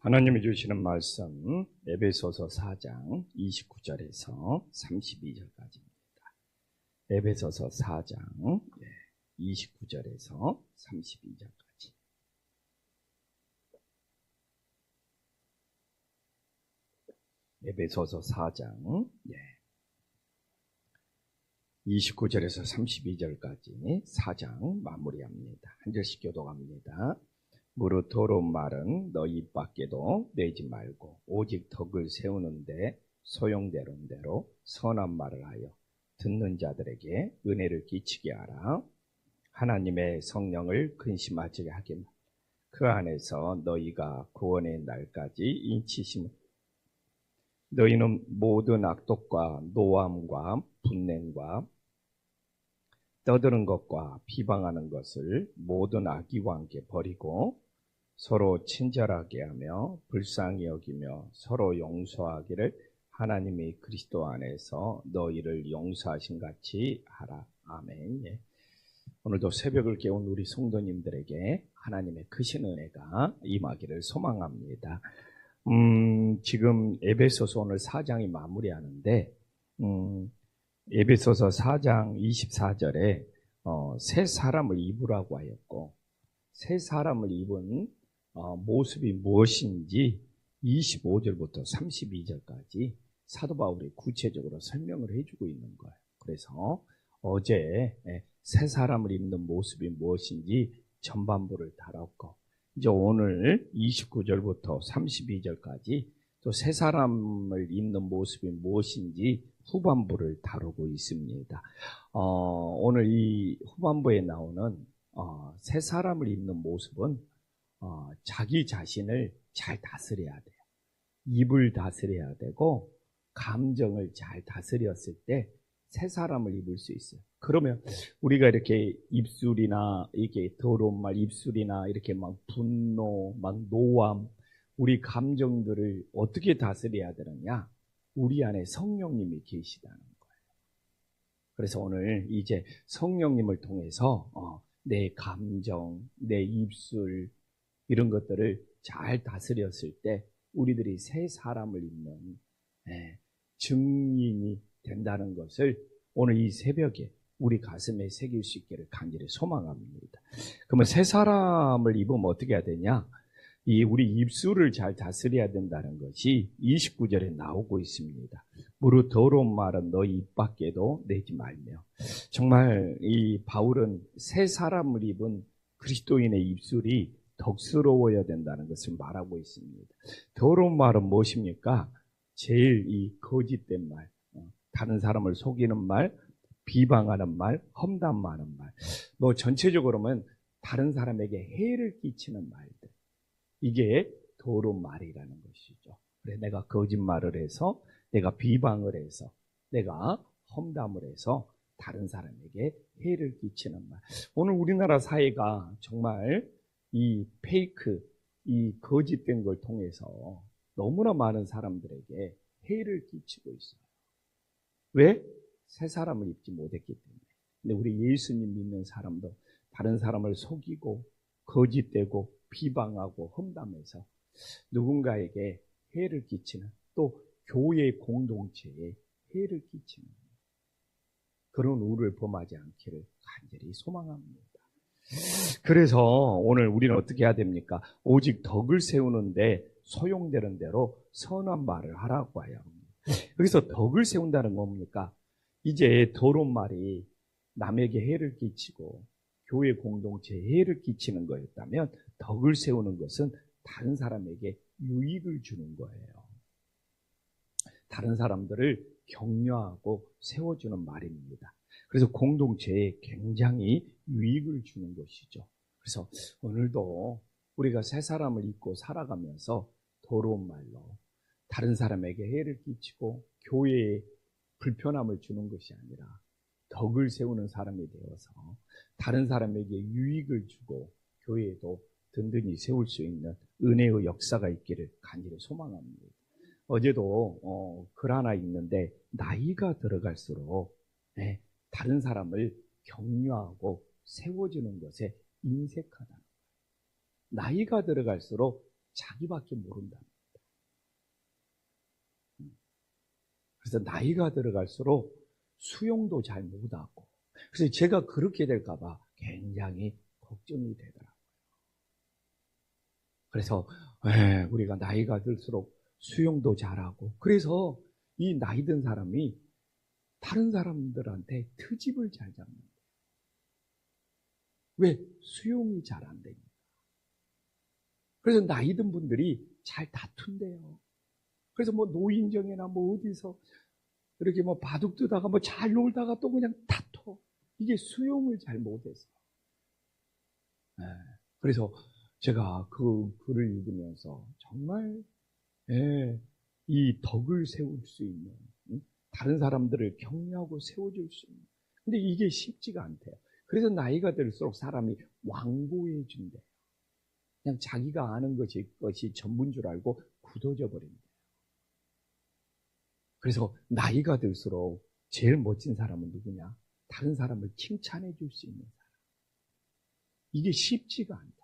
하나님이 주시는 말씀 에베소서 4장 29절에서 32절까지입니다. 에베소서 4장 29절에서 32절까지. 에베소서 4장 29절에서 32절까지 4장 마무리합니다. 한 절씩 교독합니다. 무릇 더러운 말은 너희 입 밖에도 내지 말고 오직 덕을 세우는데 소용되는 대로 선한 말을 하여 듣는 자들에게 은혜를 끼치게 하라. 하나님의 성령을 근심하지 하게 하라. 그 안에서 너희가 구원의 날까지 인치심을 너희는 모든 악독과 노함과 분냄과 떠드는 것과 비방하는 것을 모든 악의와 함께 버리고 서로 친절하게 하며 불쌍히 여기며 서로 용서하기를 하나님이 그리스도 안에서 너희를 용서하신 같이 하라. 아멘. 오늘도 새벽을 깨운 우리 성도님들에게 하나님의 크신 은혜가 임하기를 소망합니다. 지금 에베소서 오늘 4장이 마무리하는데 에베소서 4장 24절에 새 사람을 입으라고 하였고 새 사람을 입은 모습이 무엇인지 25절부터 32절까지 사도 바울이 구체적으로 설명을 해주고 있는 거예요. 그래서 어제 새 사람을 입는 모습이 무엇인지 전반부를 다뤘고 이제 오늘 29절부터 32절까지 또 새 사람을 입는 모습이 무엇인지 후반부를 다루고 있습니다. 오늘 이 후반부에 나오는 새 사람을 입는 모습은 자기 자신을 잘 다스려야 돼요. 입을 다스려야 되고 감정을 잘 다스렸을 때 새 사람을 입을 수 있어요. 그러면 우리가 이렇게 입술이나 이게 더러운 말, 입술이나 이렇게 막 분노, 막 노함, 우리 감정들을 어떻게 다스려야 되느냐? 우리 안에 성령님이 계시다는 거예요. 그래서 오늘 이제 성령님을 통해서 내 감정, 내 입술 이런 것들을 잘 다스렸을 때 우리들이 새 사람을 입는 증인이 된다는 것을 오늘 이 새벽에 우리 가슴에 새길 수 있기를 간절히 소망합니다. 그러면 새 사람을 입으면 어떻게 해야 되냐? 우리 입술을 잘 다스려야 된다는 것이 29절에 나오고 있습니다. 무릇 더러운 말은 너희 입 밖에도 내지 말며. 정말 이 바울은 새 사람을 입은 그리스도인의 입술이 덕스러워야 된다는 것을 말하고 있습니다. 더러운 말은 무엇입니까? 제일 이 거짓된 말, 다른 사람을 속이는 말, 비방하는 말, 험담하는 말, 뭐 전체적으로는 다른 사람에게 해를 끼치는 말들. 이게 더러운 말이라는 것이죠. 그래, 내가 거짓말을 해서, 내가 비방을 해서, 내가 험담을 해서 다른 사람에게 해를 끼치는 말. 오늘 우리나라 사회가 정말 이 페이크, 이 거짓된 걸 통해서 너무나 많은 사람들에게 해를 끼치고 있어요. 왜? 새 사람을 입지 못했기 때문에. 근데 우리 예수님 믿는 사람도 다른 사람을 속이고 거짓되고 비방하고 험담해서 누군가에게 해를 끼치는, 또 교회 공동체에 해를 끼치는 그런 우를 범하지 않기를 간절히 소망합니다. 그래서 오늘 우리는 어떻게 해야 됩니까? 오직 덕을 세우는데 소용되는 대로 선한 말을 하라고 해요. 여기서 덕을 세운다는 건 뭡니까? 이제 더러운 말이 남에게 해를 끼치고 교회 공동체에 해를 끼치는 거였다면 덕을 세우는 것은 다른 사람에게 유익을 주는 거예요. 다른 사람들을 격려하고 세워주는 말입니다. 그래서 공동체에 굉장히 유익을 주는 것이죠. 그래서 오늘도 우리가 새 사람을 입고 살아가면서 더러운 말로 다른 사람에게 해를 끼치고 교회에 불편함을 주는 것이 아니라 덕을 세우는 사람이 되어서 다른 사람에게 유익을 주고 교회에도 든든히 세울 수 있는 은혜의 역사가 있기를 간절히 소망합니다. 어제도 글 하나 읽는데 나이가 들어갈수록 다른 사람을 격려하고 세워주는 것에 인색하다. 나이가 들어갈수록 자기밖에 모른다. 그래서 나이가 들어갈수록 수용도 잘 못하고, 그래서 제가 그렇게 될까봐 굉장히 걱정이 되더라고요. 그래서 우리가 나이가 들수록 수용도 잘하고, 그래서 이 나이 든 사람이 다른 사람들한테 트집을 잘 잡는 거예요. 왜? 수용이 잘 안 되니까. 그래서 나이 든 분들이 잘 다툰대요. 그래서 뭐 노인정이나 뭐 어디서 이렇게 뭐 바둑 두다가 뭐 잘 놀다가 또 그냥 다퉈. 이게 수용을 잘 못해서. 그래서 제가 그 글을 읽으면서 정말 이 덕을 세울 수 있는, 다른 사람들을 격려하고 세워줄 수 있는, 근데 이게 쉽지가 않대요. 그래서 나이가 들수록 사람이 완고해진대요. 그냥 자기가 아는 것이 전부인 줄 알고 굳어져 버린대요. 그래서 나이가 들수록 제일 멋진 사람은 누구냐? 다른 사람을 칭찬해 줄 수 있는 사람. 이게 쉽지가 않대요.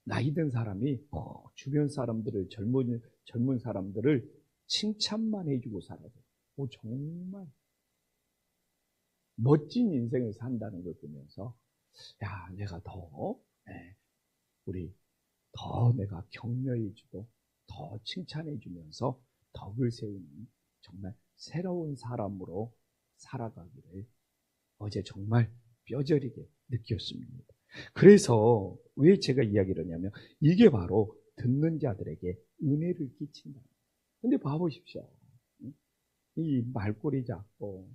나이 든 사람이 주변 사람들을, 젊은 사람들을 칭찬만 해주고 살아요. 정말 멋진 인생을 산다는 걸 보면서, 야, 내가 내가 격려해주고 더 칭찬해주면서 덕을 세우는 정말 새로운 사람으로 살아가기를 어제 정말 뼈저리게 느꼈습니다. 그래서 왜 제가 이야기를 하냐면, 이게 바로 듣는 자들에게 은혜를 끼친다. 근데 봐보십시오. 이 말꼬리 잡고,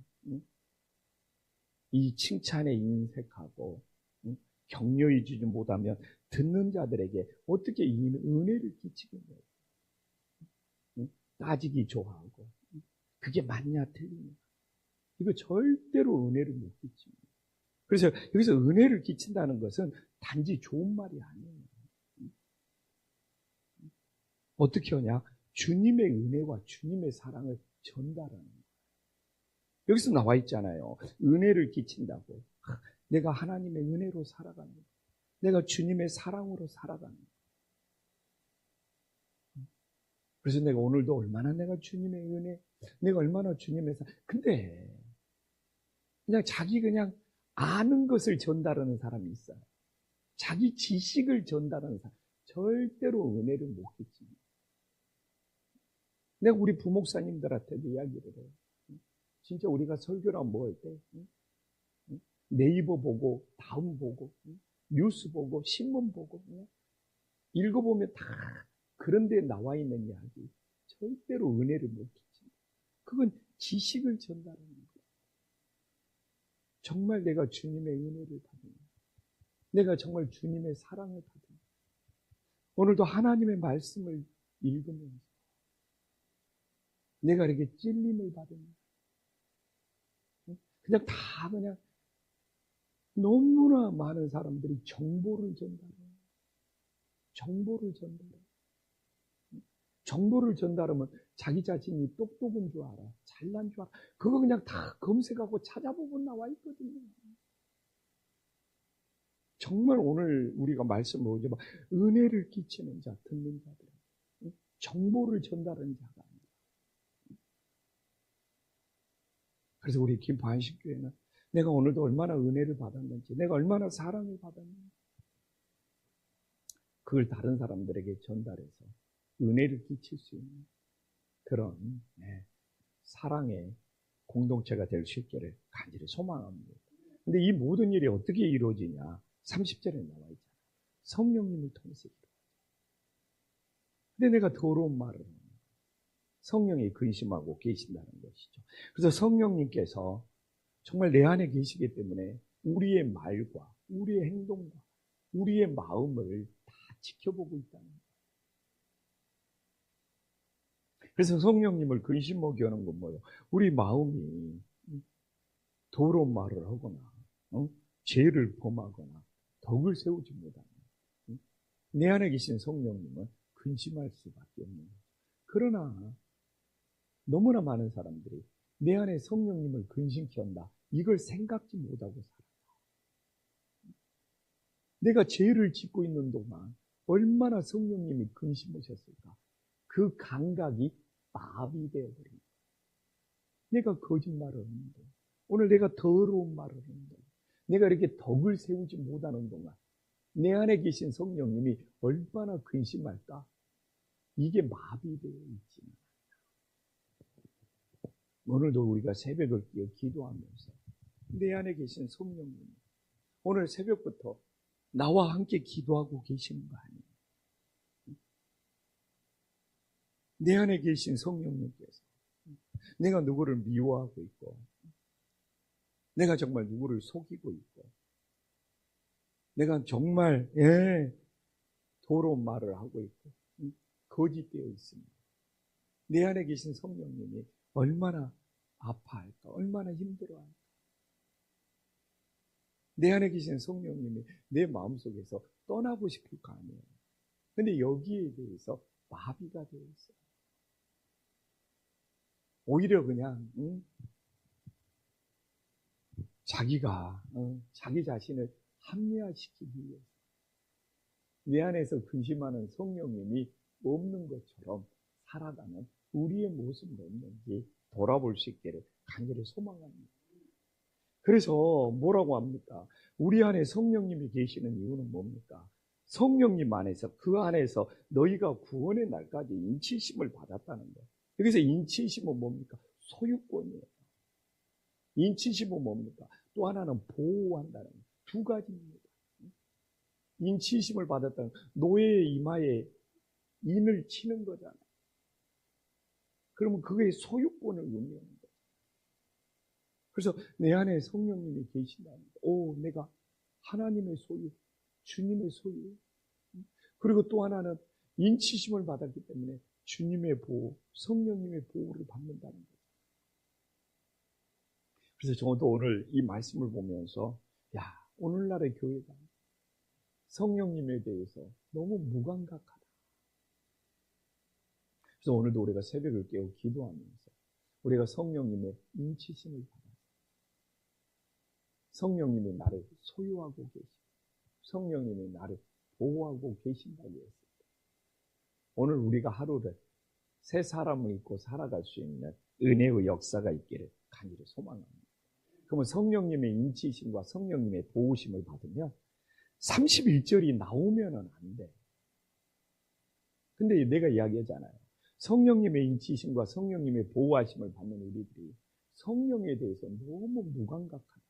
이 칭찬에 인색하고, 격려해 주지 못하면 듣는 자들에게 어떻게 이 은혜를 끼치겠냐고. 따지기 좋아하고, 그게 맞냐 틀리냐. 이거 절대로 은혜를 못 끼칩니다. 그래서 여기서 은혜를 끼친다는 것은 단지 좋은 말이 아니에요. 어떻게 하냐? 주님의 은혜와 주님의 사랑을 전달하는 거예요. 여기서 나와 있잖아요. 은혜를 끼친다고. 내가 하나님의 은혜로 살아가는 거예요. 내가 주님의 사랑으로 살아가는 거예요. 그래서 내가 오늘도 얼마나 내가 주님의 은혜, 내가 얼마나 주님의 사랑. 근데 그냥 자기 그냥 아는 것을 전달하는 사람이 있어요. 자기 지식을 전달하는 사람. 절대로 은혜를 못 끼칩니다. 내가 우리 부목사님들한테도 이야기를 해요. 진짜 우리가 설교를 뭐 할 때, 네이버 보고, 다음 보고, 뉴스 보고, 신문 보고, 읽어보면 다 그런 데 나와 있는 이야기. 절대로 은혜를 못 끼칩니다. 그건 지식을 전달하는 거예요. 정말 내가 주님의 은혜를 받는, 내가 정말 주님의 사랑을 받는, 오늘도 하나님의 말씀을 읽으면서 내가 이렇게 찔림을 받으면 그냥 너무나 많은 사람들이 정보를 전달해요. 정보를 전달하면 자기 자신이 똑똑한 줄 알아. 잘난 줄 알아. 그거 그냥 다 검색하고 찾아보고 나와 있거든요. 정말 오늘 우리가 말씀을 보지만 은혜를 끼치는 자, 듣는 자들, 정보를 전달하는 자가 아니라. 그래서 우리 김포안식교회는 내가 오늘도 얼마나 은혜를 받았는지, 내가 얼마나 사랑을 받았는지, 그걸 다른 사람들에게 전달해서 은혜를 끼칠 수 있는 그런 사랑의 공동체가 될 수 있기를 간절히 소망합니다. 근데 이 모든 일이 어떻게 이루어지냐? 30절에 나와 있잖아요. 성령님을 통해서 이루어져요. 근데 내가 더러운 말을 하면 성령이 근심하고 계신다는 것이죠. 그래서 성령님께서 정말 내 안에 계시기 때문에 우리의 말과 우리의 행동과 우리의 마음을 다 지켜보고 있다는 거예요. 그래서 성령님을 근심하게 하는 건 뭐예요? 우리 마음이 더러운 말을 하거나 죄를 범하거나 덕을 세우지 못하는, 내 안에 계신 성령님은 근심할 수밖에 없는 거예요. 그러나 너무나 많은 사람들이 내 안에 성령님을 근심케 한다, 이걸 생각지 못하고 살아요. 내가 죄를 짓고 있는 동안 얼마나 성령님이 근심하셨을까? 그 감각이 마비되어 버립니다. 내가 거짓말을 하는 동안, 오늘 내가 더러운 말을 하는 동안, 내가 이렇게 덕을 세우지 못하는 동안 내 안에 계신 성령님이 얼마나 근심할까? 이게 마비되어 있지는 않아요. 오늘도 우리가 새벽을 깨어 기도하면서 내 안에 계신 성령님, 오늘 새벽부터 나와 함께 기도하고 계시는 거 아니에요? 내 안에 계신 성령님께서 내가 누구를 미워하고 있고, 내가 정말 누구를 속이고 있고, 내가 정말 더러운 말을 하고 있고 거짓되어 있습니다. 내 안에 계신 성령님이 얼마나 아파할까, 얼마나 힘들어할까. 내 안에 계신 성령님이 내 마음속에서 떠나고 싶을 거 아니에요. 근데 여기에 대해서 마비가 되어 있어요. 오히려 그냥 자기가 자기 자신을 합리화시키기 위해서 내 안에서 근심하는 성령님이 없는 것처럼 살아가는 우리의 모습은 없는지 돌아볼 수 있기를 간절히 소망합니다. 그래서 뭐라고 합니까? 우리 안에 성령님이 계시는 이유는 뭡니까? 성령님 안에서, 그 안에서 너희가 구원의 날까지 인치심을 받았다는 거예요. 여기서 인치심은 뭡니까? 소유권이에요. 인치심은 뭡니까? 또 하나는 보호한다는 거예요. 두 가지입니다. 인치심을 받았다는 노예의 이마에 인을 치는 거잖아요. 그러면 그게 소유권을 의미하는 거예요. 그래서 내 안에 성령님이 계신다는 거예요. 내가 하나님의 소유, 주님의 소유. 그리고 또 하나는 인치심을 받았기 때문에 주님의 보호, 성령님의 보호를 받는다는 거예요. 그래서 저도 오늘 이 말씀을 보면서 오늘날의 교회가 성령님에 대해서 너무 무감각하다. 그래서 오늘도 우리가 새벽을 깨워 기도하면서 우리가 성령님의 인치심을 받아서 성령님이 나를 소유하고 계시고 성령님이 나를 보호하고 계신다고 했을 때 오늘 우리가 하루를 새 사람을 입고 살아갈 수 있는 은혜의 역사가 있기를 간절히 소망합니다. 그러면 성령님의 인치심과 성령님의 보호심을 받으면 31절이 나오면은 안 돼. 근데 내가 이야기하잖아요. 성령님의 인치심과 성령님의 보호하심을 받는 우리들이 성령에 대해서 너무 무감각하다.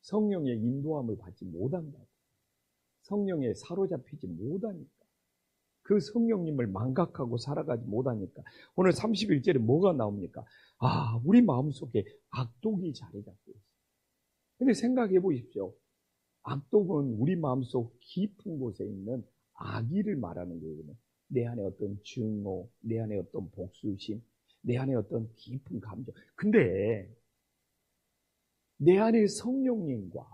성령의 인도함을 받지 못한다고. 성령에 사로잡히지 못하니까. 그 성령님을 망각하고 살아가지 못하니까. 오늘 31절에 뭐가 나옵니까? 우리 마음속에 악독이 자리 잡고 있어요. 근데 생각해 보십시오. 악독은 우리 마음속 깊은 곳에 있는 악의를 말하는 거거든요. 내 안에 어떤 증오, 내 안에 어떤 복수심, 내 안에 어떤 깊은 감정. 근데 내 안에 성령님과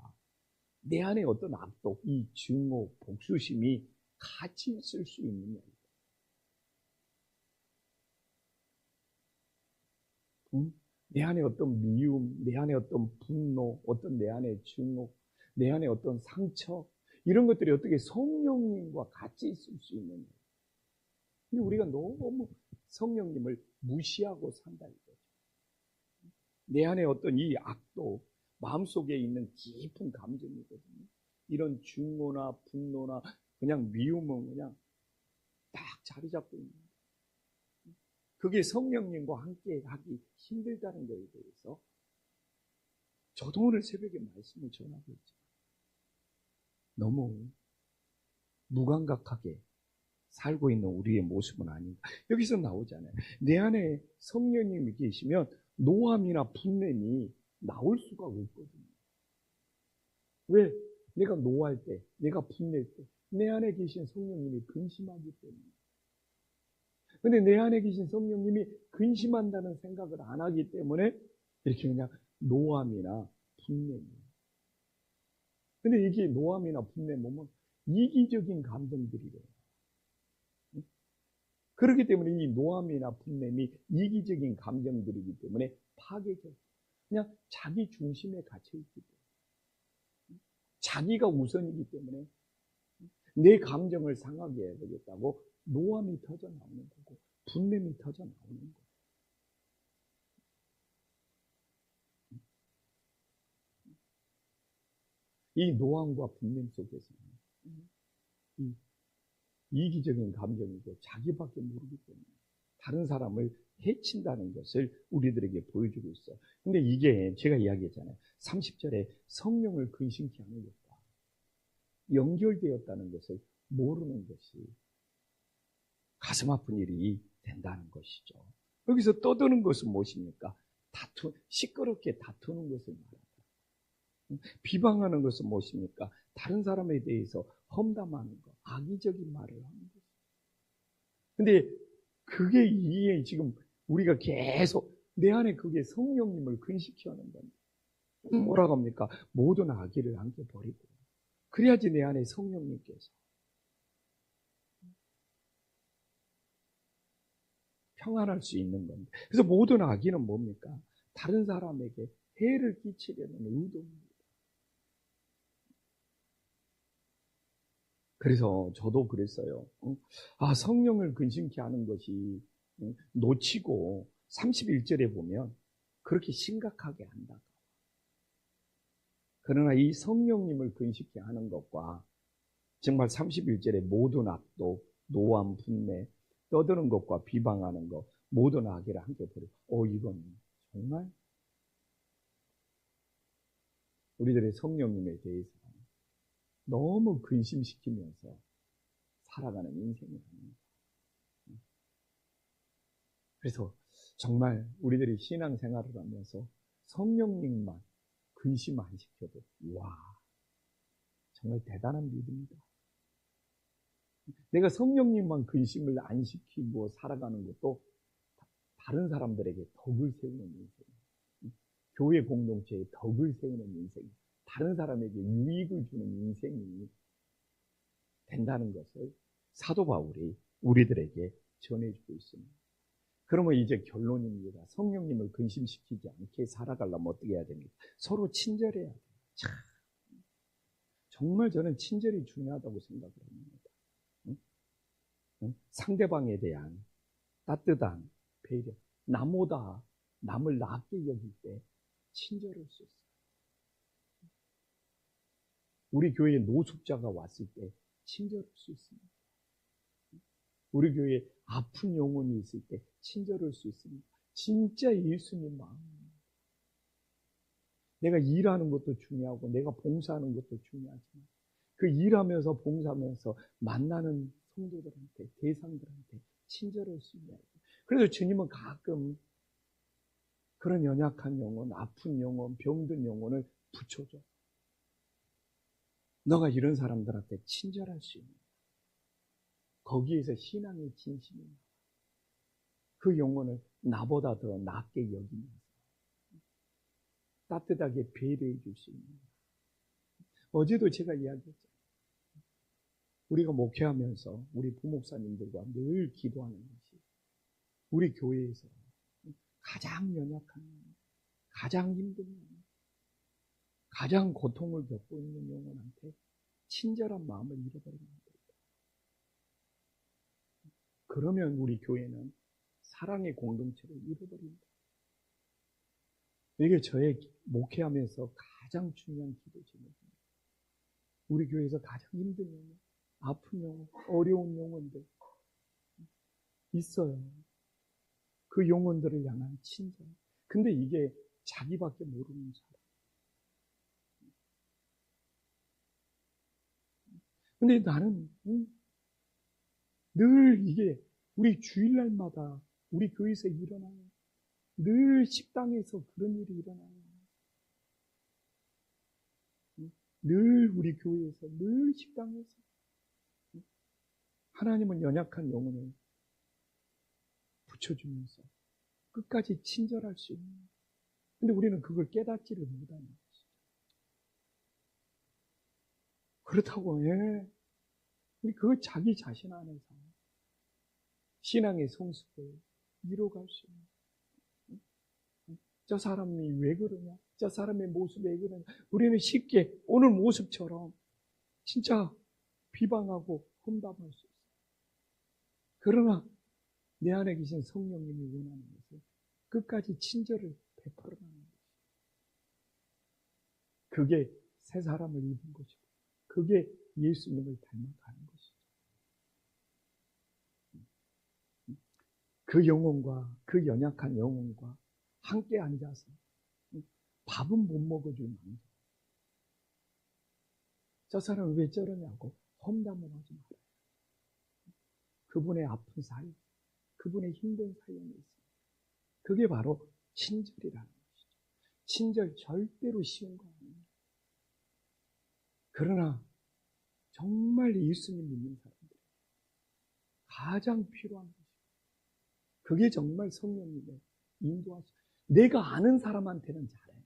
내 안에 어떤 악독, 이 증오, 복수심이 같이 있을 수 있느냐. 내 안에 어떤 미움, 내 안에 어떤 분노, 어떤 내 안에 증오, 내 안에 어떤 상처, 이런 것들이 어떻게 성령님과 같이 있을 수 있느냐. 근데 우리가 너무 성령님을 무시하고 산다 이거죠. 내 안에 어떤 이 악도 마음속에 있는 깊은 감정이거든요. 이런 증오나 분노나 그냥 미움은 그냥 딱 자리 잡고 있는 거예요. 그게 성령님과 함께 하기 힘들다는 것에 대해서 저도 오늘 새벽에 말씀을 전하고 있지만 너무 무감각하게 살고 있는 우리의 모습은 아닌가. 여기서 나오잖아요. 내 안에 성령님이 계시면 노함이나 분냄이 나올 수가 없거든요. 왜? 내가 노할 때, 내가 분낼 때, 내 안에 계신 성령님이 근심하기 때문에. 근데 내 안에 계신 성령님이 근심한다는 생각을 안 하기 때문에 이렇게 그냥 노함이나 분냄이. 근데 이게 노함이나 분냄 보면 이기적인 감정들이래요. 그렇기 때문에 이 노함이나 분냄이 이기적인 감정들이기 때문에 파괴적. 그냥 자기 중심에 갇혀있기 때문에. 자기가 우선이기 때문에. 내 감정을 상하게 해보겠다고 노함이 터져 나오는 거고 분냄이 터져 나오는 거고. 이 노함과 분냄 속에서는 이 이기적인 감정이고 자기밖에 모르기 때문에 다른 사람을 해친다는 것을 우리들에게 보여주고 있어요. 근데 이게 제가 이야기했잖아요. 30절에 성령을 근심케 하는 것과 연결되었다는 것을 모르는 것이 가슴 아픈 일이 된다는 것이죠. 여기서 떠드는 것은 무엇입니까? 시끄럽게 다투는 것을 말한다. 비방하는 것은 무엇입니까? 다른 사람에 대해서 험담하는 것, 악의적인 말을 하는 것. 근데 그게 이게 지금 우리가 계속 내 안에 그게 성령님을 근심케 하는 겁니다. 뭐라고 합니까? 모든 악의를 함께 버리고 그래야지 내 안에 성령님께서 평안할 수 있는 겁니다. 그래서 모든 악의는 뭡니까? 다른 사람에게 해를 끼치려는 의도입니다. 그래서 저도 그랬어요. 성령을 근심케 하는 것이 놓치고 31절에 보면 그렇게 심각하게 한다. 그러나 이 성령님을 근심케 하는 것과 정말 31절에 모든 악도, 노함, 분내, 떠드는 것과 비방하는 것, 모든 악이라 함께 버리고, 이건 정말 우리들의 성령님에 대해서 너무 근심시키면서 살아가는 인생이 아닙니다. 그래서 정말 우리들이 신앙생활을 하면서 성령님만 근심 안 시켜도 정말 대단한 믿음이다. 내가 성령님만 근심을 안 시키고 살아가는 것도 다른 사람들에게 덕을 세우는 인생, 교회 공동체에 덕을 세우는 인생, 다른 사람에게 유익을 주는 인생이 된다는 것을 사도 바울이 우리들에게 전해주고 있습니다. 그러면 이제 결론입니다. 성령님을 근심시키지 않게 살아가려면 어떻게 해야 됩니까? 서로 친절해야 돼요. 정말 저는 친절이 중요하다고 생각을 합니다. 상대방에 대한 따뜻한 배려, 남보다 남을 낫게 여길 때 친절할 수 있어요. 우리 교회에 노숙자가 왔을 때 친절할 수 있습니다. 우리 교회에 아픈 영혼이 있을 때 친절할 수 있습니다. 진짜 예수님 마음입니다. 내가 일하는 것도 중요하고 내가 봉사하는 것도 중요하지만 그 일하면서 봉사하면서 만나는 성도들한테, 대상들한테 친절할 수 있냐. 그래서 주님은 가끔 그런 연약한 영혼, 아픈 영혼, 병든 영혼을 붙여줘. 너가 이런 사람들한테 친절할 수 있는 거기에서 신앙의 진심이 나와. 그 영혼을 나보다 더 낫게 여기면서 따뜻하게 배려해 줄 수 있는. 어제도 제가 이야기했죠. 우리가 목회하면서 우리 부목사님들과 늘 기도하는 것이 우리 교회에서 가장 연약한 영혼, 가장 힘든 영혼, 가장 고통을 겪고 있는 영혼한테 친절한 마음을 잃어버리면 안 됩니다. 그러면 우리 교회는 사랑의 공동체를 잃어버립니다. 이게 저의 목회하면서 가장 중요한 기도 제목입니다. 우리 교회에서 가장 힘든 영혼, 아픈 영혼, 어려운 영혼들 있어요. 그 영혼들을 향한 친절. 근데 이게 자기밖에 모르는 사람. 근데 나는 늘 이게 우리 주일날마다 우리 교회에서 일어나요. 늘 식당에서 그런 일이 일어나요. 늘 우리 교회에서, 늘 식당에서. 하나님은 연약한 영혼을 붙여주면서 끝까지 친절할 수 있는. 근데 우리는 그걸 깨닫지를 못하는 것이죠. 그렇다고, 그걸 자기 자신 안에서 신앙의 성숙을 이뤄갈 수 있는. 저 사람이 왜 그러냐? 저 사람의 모습이 왜 그러냐? 우리는 쉽게 오늘 모습처럼 진짜 비방하고 험담할 수 있어요. 그러나 내 안에 계신 성령님이 원하는 것은 끝까지 친절을 베풀어가는 것이죠. 그게 새 사람을 입은 것이고 그게 예수님을 닮아가는 것이죠. 그 영혼과 그 연약한 영혼과 함께 앉아서 밥은 못 먹어줄 망정. 저 사람은 왜 저러냐고 험담을 하지 말아요. 그분의 아픈 사연, 그분의 힘든 사연이 있습니다. 그게 바로 친절이라는 것이죠. 친절 절대로 쉬운 거 아닙니다. 그러나 정말 예수님 믿는 사람들 가장 필요한 것이죠. 그게 정말 성령님의 인도하시죠. 내가 아는 사람한테는 잘해요.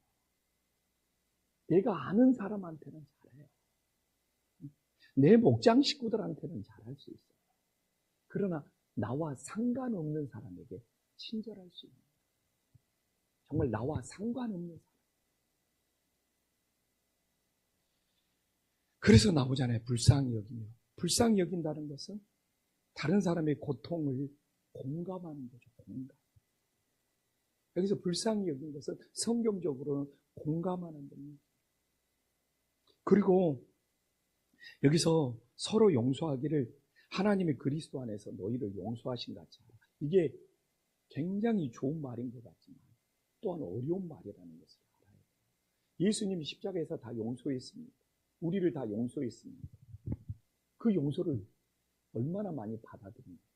내가 아는 사람한테는 잘해요. 내 목장 식구들한테는 잘할 수 있어요. 그러나 나와 상관없는 사람에게 친절할 수 있는 거예요. 정말 나와 상관없는 사람. 그래서 나오잖아요. 불쌍히 여기며. 불쌍히 여긴다는 것은 다른 사람의 고통을 공감하는 거죠. 공감. 여기서 불쌍히 여긴 것은 성경적으로는 공감하는 겁니다. 그리고 여기서 서로 용서하기를 하나님의 그리스도 안에서 너희를 용서하신 같이 하라. 이게 굉장히 좋은 말인 것 같지만 또한 어려운 말이라는 것을 알아야 돼요. 예수님이 십자가에서 다 용서했습니다. 우리를 다 용서했습니다. 그 용서를 얼마나 많이 받아들입니까?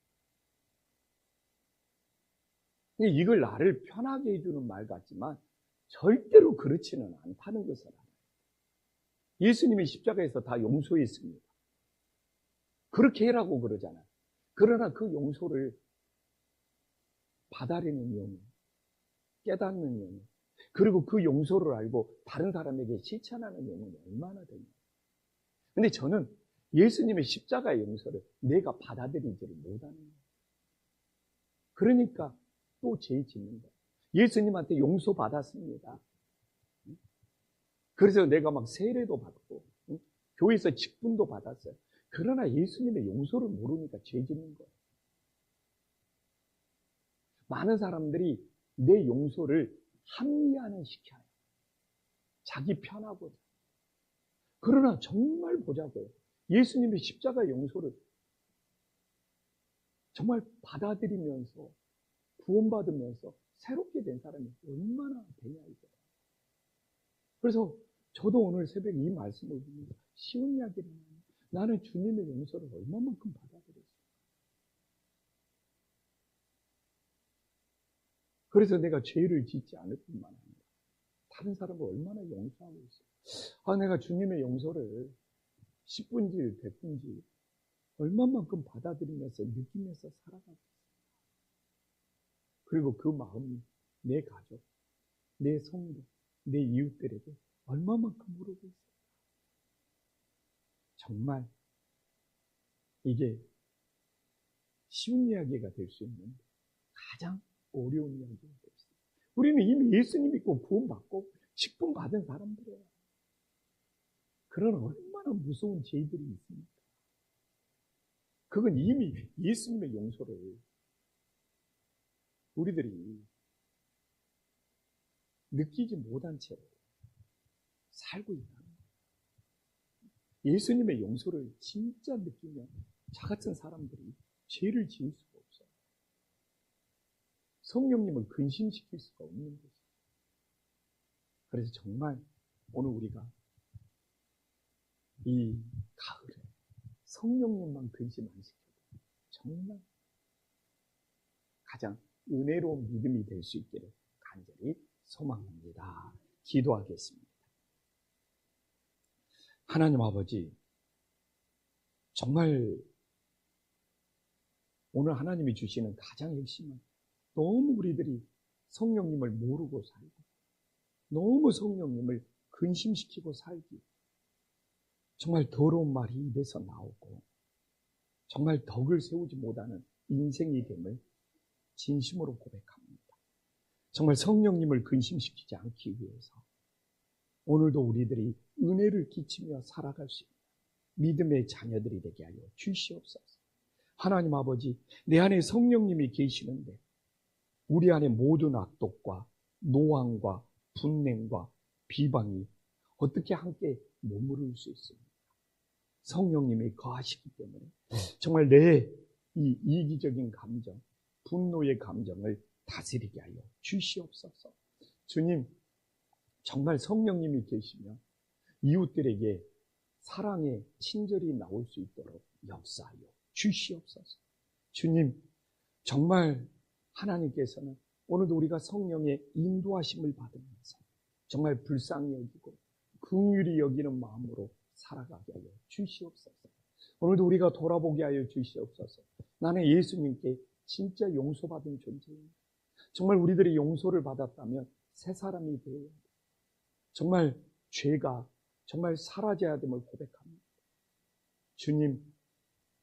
이걸 나를 편하게 해주는 말 같지만 절대로 그렇지는 않다는 것을 알아요. 예수님이 십자가에서 다 용서했습니다. 그렇게 해라고 그러잖아요. 그러나 그 용서를 받아내는 영혼, 깨닫는 영혼, 그리고 그 용서를 알고 다른 사람에게 실천하는 영혼이 얼마나 되냐. 근데 저는 예수님의 십자가의 용서를 내가 받아들이지를 못하는 거예요. 그러니까 또 죄 짓는 거예요. 예수님한테 용서 받았습니다. 그래서 내가 막 세례도 받고 교회에서 직분도 받았어요. 그러나 예수님의 용서를 모르니까 죄 짓는 거예요. 많은 사람들이 내 용서를 합리화는 시켜요. 자기 편하고자. 그러나 정말 보자고요. 예수님의 십자가 용서를 정말 받아들이면서 구원받으면서 새롭게 된 사람이 얼마나 되냐 이거예요. 그래서 저도 오늘 새벽에 이 말씀을 보면서 쉬운 이야기를 하면 나는 주님의 용서를 얼마만큼 받아들였어요. 그래서 내가 죄를 짓지 않을 뿐만 아니라 다른 사람을 얼마나 용서하고 있어요. 내가 주님의 용서를 10분질, 100분질 얼마만큼 받아들이면서 느끼면서 살아가고 있어요. 그리고 그 마음이 내 가족, 내 성도, 내 이웃들에게 얼마만큼 흐르고 있어요. 정말 이게 쉬운 이야기가 될 수 있는 가장 어려운 이야기가 될 수 있어요. 우리는 이미 예수님 믿고 구원받고 직분 받은 사람들이에요. 그런 얼마나 무서운 죄들이 있습니까? 그건 이미 예수님의 용서를 우리들이 느끼지 못한 채로 살고 있다는 거예요. 예수님의 용서를 진짜 느끼면 저 같은 사람들이 죄를 지을 수가 없어요. 성령님을 근심시킬 수가 없는 것이죠. 그래서 정말 오늘 우리가 이 가을에 성령님만 근심 안 시켜도 정말 가장 은혜로운 믿음이 될 수 있기를 간절히 소망합니다. 기도하겠습니다. 하나님 아버지, 정말 오늘 하나님이 주시는 가장 핵심은 너무 우리들이 성령님을 모르고 살고 너무 성령님을 근심시키고 살기, 정말 더러운 말이 입에서 나오고 정말 덕을 세우지 못하는 인생이 됨을 진심으로 고백합니다. 정말 성령님을 근심시키지 않기 위해서 오늘도 우리들이 은혜를 끼치며 살아갈 수 있는 믿음의 자녀들이 되게 하여 주시옵소서. 하나님 아버지, 내 안에 성령님이 계시는데 우리 안에 모든 악독과 노함과 분냉과 비방이 어떻게 함께 머무를 수 있습니까? 성령님이 거하시기 때문에 정말 내 이 이기적인 감정, 분노의 감정을 다스리게 하여 주시옵소서. 주님, 정말 성령님이 계시면 이웃들에게 사랑의 친절이 나올 수 있도록 역사하여 주시옵소서. 주님, 정말 하나님께서는 오늘도 우리가 성령의 인도하심을 받으면서 정말 불쌍히 여기고 긍휼히 여기는 마음으로 살아가게 하여 주시옵소서. 오늘도 우리가 돌아보게 하여 주시옵소서. 나는 예수님께 진짜 용서받은 존재입니다. 정말 우리들이 용서를 받았다면 새 사람이 되어야 합니다. 정말 죄가 정말 사라져야 됨을 고백합니다. 주님,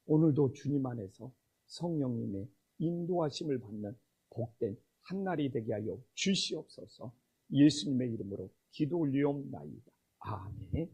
오늘도 주님 안에서 성령님의 인도하심을 받는 복된 한날이 되게 하여 주시옵소서. 예수님의 이름으로 기도 올리옵나이다. 아멘.